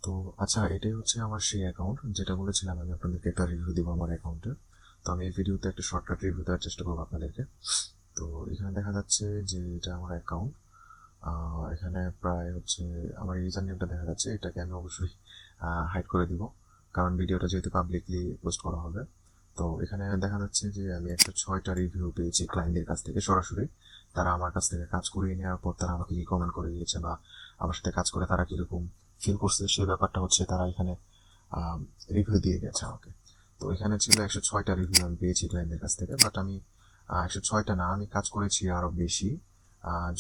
তো আচ্ছা, এটাই হচ্ছে আমার সেই অ্যাকাউন্ট যেটা বলেছিলাম আমি আপনাদেরকে একটা রিভিউ দিব আমার অ্যাকাউন্টের। তো আমি এই ভিডিওতে একটা শর্টকাট রিভিউ দেওয়ার চেষ্টা করবো আপনাদেরকে। তো এখানে দেখা যাচ্ছে যে এটা আমার অ্যাকাউন্ট। এখানে প্রায় হচ্ছে আমার ইউজার নেমটা দেখা যাচ্ছে, এটাকে আমি অবশ্যই হাইড করে দিব, কারণ ভিডিওটা যেহেতু পাবলিকলি পোস্ট করা হবে। তো এখানে দেখা যাচ্ছে যে আমি 106টা রিভিউ পেয়েছি ক্লায়েন্টদের কাছ থেকে সরাসরি। তারা আমার কাছ থেকে কাজ করিয়ে নেওয়ার পর তারা আমাকে কি কমেন্ট করে দিয়েছে বা আমার সাথে কাজ করে তারা কিরকম ফিল করছে সেই ব্যাপারটা হচ্ছে তারা এখানে রিভিউ দিয়ে গেছে আমাকে। তো এখানে ছিল 106টা রিভিউ আমি পেয়েছি ক্লায়েন্টদের কাছ থেকে, বাট আমি 106টা না, আমি কাজ করেছি আরো বেশি।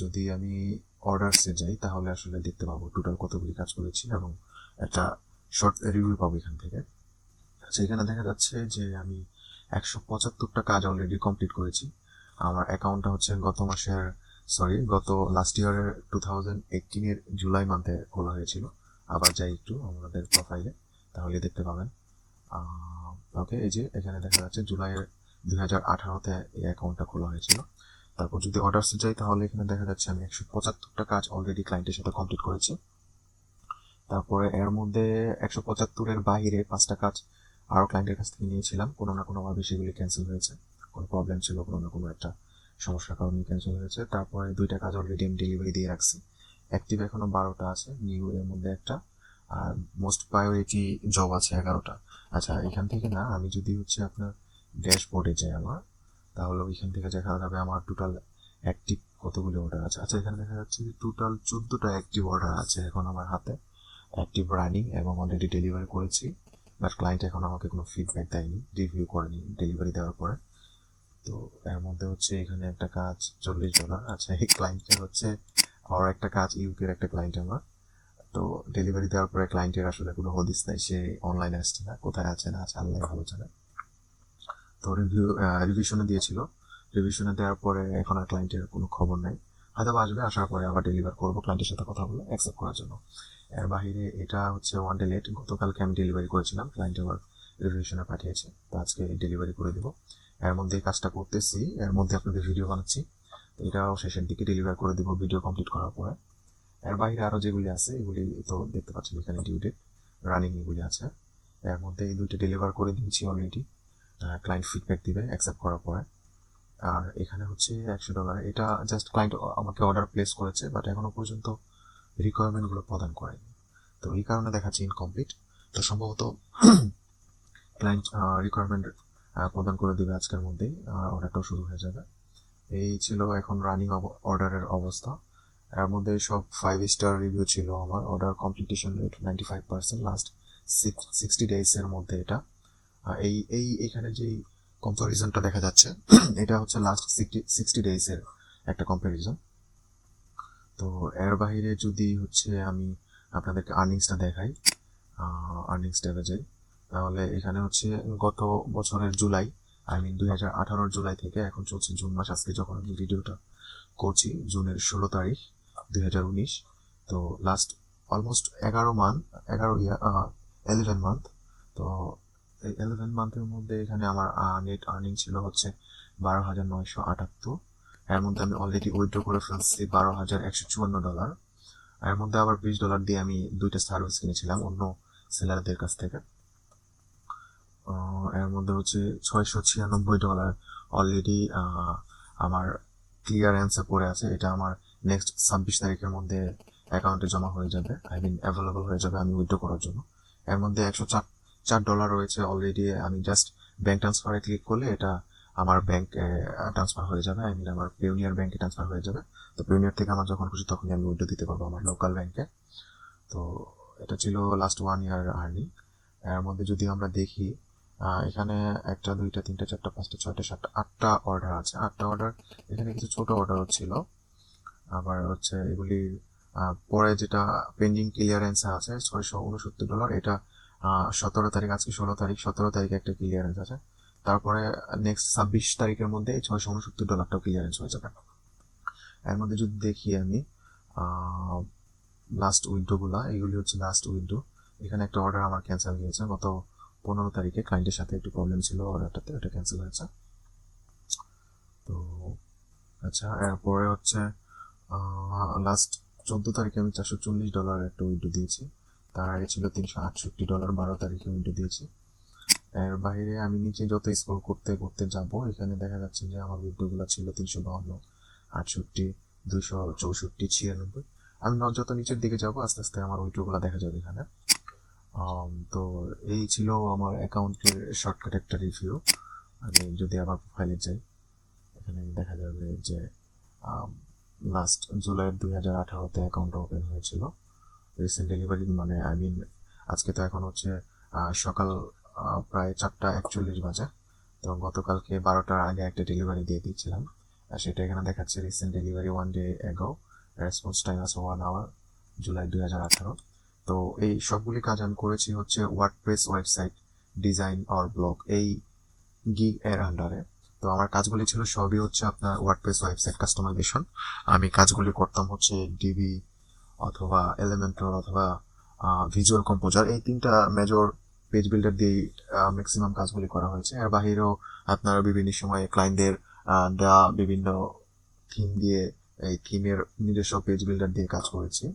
যদি আমি অর্ডারসে যাই তাহলে আসলে দেখতে পাবো টোটাল কতগুলি কাজ করেছি এবং একটা শর্ট রিভিউ পাবো এখান থেকে। আচ্ছা, এখানে দেখা যাচ্ছে যে আমি 175টা কাজ অলরেডি কমপ্লিট করেছি। আমার অ্যাকাউন্টটা হচ্ছে গত লাস্ট ইয়ারের 2018 জুলাই মান্থে খোলা হয়েছিল। আবার যাই একটু আমাদের প্রোফাইলে, তাহলে দেখতে পাবেন। ওকে, এই যে এখানে দেখা যাচ্ছে জুলাইয়ের 2018-তে এই অ্যাকাউন্টটা খোলা হয়েছিল। তারপর যদি অর্ডারসে যাই তাহলে এখানে দেখা যাচ্ছে আমি 175টা কাজ অলরেডি ক্লায়েন্টের সাথে কমপ্লিট করেছি। তারপরে এর মধ্যে 175-এর বাইরে 5টা কাজ আরো ক্লায়েন্টের কাছ থেকে নিয়েছিলাম, কোনো না কোনো ভাবে সেগুলি ক্যান্সেল হয়েছে। কোনো প্রবলেম ছিল, কোনো না কোনো একটা সমস্যার কারণে ক্যান্সেল হয়েছে। তারপরে 2টা কাজ অলরেডি আমি ডেলিভারি দিয়ে রাখছি। অ্যাক্টিভ এখনো 12টা আছে, নিউ এর মধ্যে একটা, আর মোস্ট প্রায়োরিটি জব আছে 11টা। আচ্ছা, এখান থেকে না, আমি যদি হচ্ছে আপনার ড্যাশবোর্ডে যাই আমার, তাহলে ওইখান থেকে দেখা যাবে আমার টোটাল অ্যাক্টিভ কতগুলো অর্ডার আছে। আচ্ছা, এখানে দেখা যাচ্ছে টোটাল 14টা অ্যাক্টিভ অর্ডার আছে এখন আমার হাতে, অ্যাক্টিভ রানিং, এবং অলরেডি ডেলিভারি করেছি। বাট ক্লায়েন্ট এখন আমাকে কোনো ফিডব্যাক দেয়নি, রিভিউ করেনি ডেলিভারি দেওয়ার পরে। তো এর মধ্যে হচ্ছে এখানে একটা কাজ $40। আচ্ছা, এই ক্লায়েন্টের হচ্ছে আর একটা কাজ ইউকের একটা ক্লায়েন্ট আমার। তো ডেলিভারি দেওয়ার পরে ক্লায়েন্টের আসলে কোনো হদিস নাই, সে অনলাইনে আসছে না, কোথায় আছে না আছে আল্লাহ ভালো জানে। তো রিভিশনে দিয়েছিল, রিভিশনে দেওয়ার পরে এখন আর ক্লায়েন্টের কোনো খবর নাই। হয়তো আসবে, আসার পরে আবার ডেলিভার করবো ক্লায়েন্টের সাথে কথা বলে অ্যাকসেপ্ট করার জন্য। এর বাইরে এটা হচ্ছে ওয়ান ডে লেট, গতকালকে আমি ডেলিভারি করেছিলাম, ক্লায়েন্ট আবার রিভিশনে পাঠিয়েছে, তো আজকে ডেলিভারি করে দেবো। এর মধ্যে এই কাজটা করতেছি, এর মধ্যে আপনাদের ভিডিও বানাচ্ছি, তো এটাও শেষের দিকে ডেলিভার করে দেবো ভিডিও কমপ্লিট করার পরে। এর বাইরে আরো যেগুলি আছে এগুলি তো দেখতে পাচ্ছেন এখানে ডিউ ডেট রানিং এগুলি আছে। এর মধ্যে এই দুইটা ডেলিভার করে দিয়েছি অলরেডি, ক্লায়েন্ট ফিডব্যাক দিবে অ্যাকসেপ্ট করার পরে। আর এখানে হচ্ছে $100, এটা জাস্ট ক্লায়েন্ট আমাকে অর্ডার প্লেস করেছে, বাট এখনো পর্যন্ত রিকোয়ারমেন্ট গুলো প্রদান করেনি, তো এই কারণে দেখাচ্ছে ইনকমপ্লিট। তো সম্ভবত ক্লায়েন্ট রিকোয়ারমেন্ট প্রদান করে দিবে আজকের মধ্যেই, অর্ডারটাও শুরু হয়ে যাবে। এই ছিল এখন রানিং অর্ডারের অবস্থা। এর মধ্যে সব 5 স্টার রিভিউ ছিল, আমার order completion rate 95%, last 60 days এর মধ্যে এটা। এই এই এখানে যে কম্পারিজনটা দেখা যাচ্ছে এটা হচ্ছে লাস্ট 60 ডেজ এর একটা কম্পারিজন। তো এর বাইরে যদি হচ্ছে আমি আপনাদেরকে আর্নিংসটা দেখাই, আর্নিংস ট্যাবে যাই, তাহলে এখানে হচ্ছে গত বছরের জুলাই, 2018 জুলাই থেকে এখন চলছে জুন মাস, আজকে যখন আমি ভিডিওটা করছি জুনের 16 তারিখ 2019। তো লাস্ট অলমোস্ট 11 মান্থ, 11 মান্থ। তো এই 11 মান্থের মধ্যে এখানে আমার নেট আর্নিং ছিল হচ্ছে 12,978। এর মধ্যে আমি অলরেডি উইথড্র করে ফেলছি $12,154। এর মধ্যে আবার $20 দিয়ে আমি 2টা সার্ভিস কিনেছিলাম অন্য সেলারদের কাছ থেকে। এর মধ্যে হচ্ছে $696 অলরেডি আমার ক্লিয়ারেন্সে পড়ে আছে, এটা আমার নেক্সট 26 তারিখের মধ্যে অ্যাকাউন্টে জমা হয়ে যাবে, অ্যাভেলেবল হয়ে যাবে আমি উইথড্র করার জন্য। এর মধ্যে $104 রয়েছে অলরেডি, আমি জাস্ট ব্যাংক ট্রান্সফারে ক্লিক করলে এটা আমার ব্যাংকে ট্রান্সফার হয়ে যাবে, আমার পিওনিয়ার ব্যাংকে ট্রান্সফার হয়ে যাবে। তো পিওনিয়ার থেকে আমার যখন খুশি তখনই আমি উইথড্র দিতে পারবো আমার লোকাল ব্যাংকে। তো এটা ছিল লাস্ট 1 ইয়ার আর্নিং। এর মধ্যে যদি আমরা দেখি, এখানে একটা, দুইটা, তিনটা, চারটা, পাঁচটা, ছয়টা, সাতটা, 8টা অর্ডার আছে, 8টা অর্ডার। এখানে কিছু ছোট অর্ডারও ছিল, আবার হচ্ছে এগুলি পরে যেটা পেন্ডিং ক্লিয়ারেন্স আছে $669, এটা 17 তারিখ, আজকে 16 তারিখ, 17 তারিখে একটা ক্লিয়ারেন্স আছে। তারপরে নেক্সট 26 তারিখের মধ্যে এই $669টাও ক্লিয়ারেন্স হয়ে যাবে। এর মধ্যে যদি দেখি আমি লাস্ট উইন্ডো গুলা, এগুলি হচ্ছে লাস্ট উইন্ডো। এখানে একটা অর্ডার আমার ক্যান্সেল হয়েছে গত 15 তারিখে, ক্লায়েন্টের সাথে একটু প্রবলেম ছিল অর্ডারটাতে, ওটা ক্যান্সেল হয়েছে। তো আচ্ছা, এরপরে হচ্ছে লাস্ট 14 তারিখে আমি $440 একটা উইন্ডো দিয়েছি, তার আগে ছিল $368, 12 তারিখে উইন্ডো দিয়েছি। এর বাইরে আমি নিচে যত স্ক্রল করতে করতে যাব, এখানে দেখা যাচ্ছে যে আমার উইন্ডোগুলো ছিল 352, 68, 264, 96। আমি যত নিচের দিকে যাব আস্তে আস্তে আমার উইন্ডোগুলো দেখা যাবে এখানে। তো এই ছিল আমার অ্যাকাউন্টের শর্টকাট একটা রিভিউ। আমি যদি আবার প্রোফাইলে যাই, এখানে দেখা যাবে যে লাস্ট জুলাই 2018-তে অ্যাকাউন্ট ওপেন হয়েছিল। রিসেন্ট ডেলিভারি মানে আই মিন আজকে তো এখন হচ্ছে সকাল প্রায় 4:41 বাজে। তো গতকালকে 12টার আগে একটা ডেলিভারি দিয়ে দিয়েছিলাম, আর সেটা এখানে দেখাচ্ছে recent delivery 1 day ago, response time আছে 1 আওয়ার, জুলাই 2018। তো এই সবগুলি কাজ আমি করেছি হচ্ছে WordPress website design or blog এই গিগ এর আন্ডারে। তো আমার কাজগুলি ছিল সবই হচ্ছে আপনার ওয়ার্ডপ্রেস ওয়েবসাইট কাস্টমাইজেশন। আমি কাজগুলি করতাম হচ্ছে ডিবি অথবা এলিমেন্টর অথবা ভিজুয়াল কম্পোজার, এই 3টা মেজর পেজ বিল্ডার দিয়ে ম্যাক্সিমাম কাজগুলি করা হয়েছে। এর বাহিরেও আপনার বিভিন্ন সময়ে ক্লায়েন্টদের দেওয়া বিভিন্ন থিম দিয়ে, এই থিমের নিজস্ব পেজ বিল্ডার দিয়ে কাজ করেছি।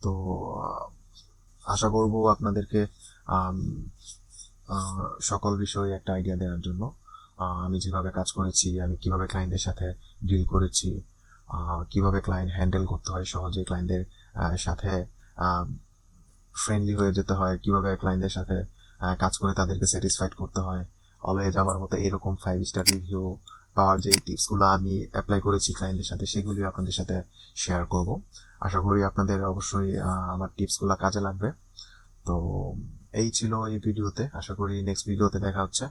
তো আশা করব আপনাদেরকে সকল বিষয়ে একটা আইডিয়া দেওয়ার জন্য। আমি যেভাবে কাজ করেছি, আমি কিভাবে ক্লায়েন্টদের সাথে ডিল করেছি, কিভাবে ক্লায়েন্ট হ্যান্ডেল করতে হয়, সহজে ক্লায়েন্টদের সাথে ফ্রেন্ডলি হয়ে যেতে হয়, কিভাবে ক্লায়েন্টদের সাথে কাজ করে তাদেরকে স্যাটিসফাইড করতে হয়। অলওয়েজ আমার মতো এরকম 5 স্টার রিভিউ পাওয়ার যে টিপসগুলো আমি অ্যাপ্লাই করেছি ক্লায়েন্টদের সাথে, সেগুলি আপনাদের সাথে শেয়ার করব। আশা করি আপনাদের অবশ্যই আমার টিপসগুলো কাজে লাগবে। তো এই ছিল এই ভিডিওতে। আশা করি নেক্সট ভিডিওতে দেখা হচ্ছে,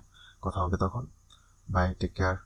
কথা হবে তখন। Bye, take care.